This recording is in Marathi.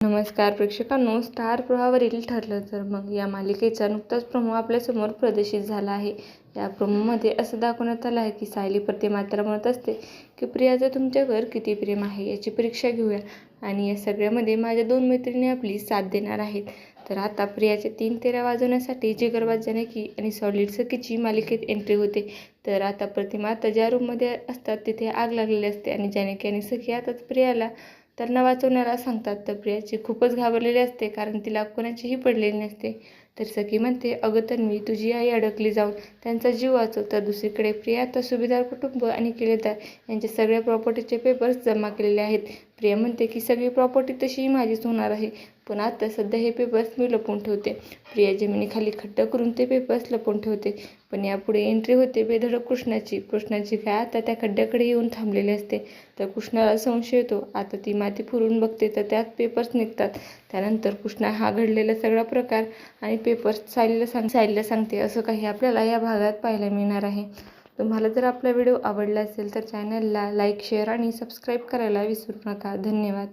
नमस्कार प्रेक्षकांनो, स्टार प्रवाहावरील ठरलं तर मग या मालिकेचा नुकताच प्रोमो आपल्यासमोर प्रदर्शित झाला आहे। या प्रोमोमध्ये असं दाखवण्यात आलं आहे की सायली मात्र म्हणत असते की प्रियाचं तुमच्यावर किती प्रेम आहे याची परीक्षा घेऊया आणि या सगळ्यामध्ये माझ्या 2 मैत्रिणी आपली साथ देणार आहेत। तर आता प्रियाच्या 3 तेरा वाजवण्यासाठी जिगरबाज जानकी आणि सॉलिड सखीची मालिकेत एंट्री होते। तर आता प्रतिमा ज्या रूममध्ये असतात तिथे आग लागलेली असते आणि जानकी आणि सखी आताच प्रियाला त्यांना वाचवण्याला सांगतात। तर प्रियाची खूपच घाबरलेली असते कारण तिला कोणाचीही पडलेली नसते। तर सखी म्हणते, अगं तन्वी, तुझी आई अडकली जाऊन त्यांचा जीव वाचव। तर दुसरीकडे प्रिया आता सुभेदार कुटुंब आणि किल्लेदार यांच्या सगळ्या प्रॉपर्टीचे पेपर्स जमा केलेले आहेत। प्रिया म्हणते की सगळी प्रॉपर्टी तशी माझीच होणार आहे, पण आता सध्या हे पेपर्स मी लपवून ठेवते। प्रिया जमिनीखाली खड्डा करून ते पेपर्स लपवून ठेवते, पण यापुढे एंट्री होते बेधडक कृष्णाची काय आता त्या खड्ड्याकडे येऊन थांबलेली असते। तर कृष्णाला संशय येतो। आता ती माती फुरून बघते तर त्यात पेपर्स निघतात। त्यानंतर कृष्णा हा घडलेला सगळा प्रकार आणि पेपर्स सायलीला सांगते। असं काही आपल्याला या भागात पाहायला मिळणार आहे। तुम्हाला जर आपला व्हिडिओ आवडला असेल तर चॅनलला लाईक, शेअर आणि सबस्क्राईब करायला विसरू नका। धन्यवाद।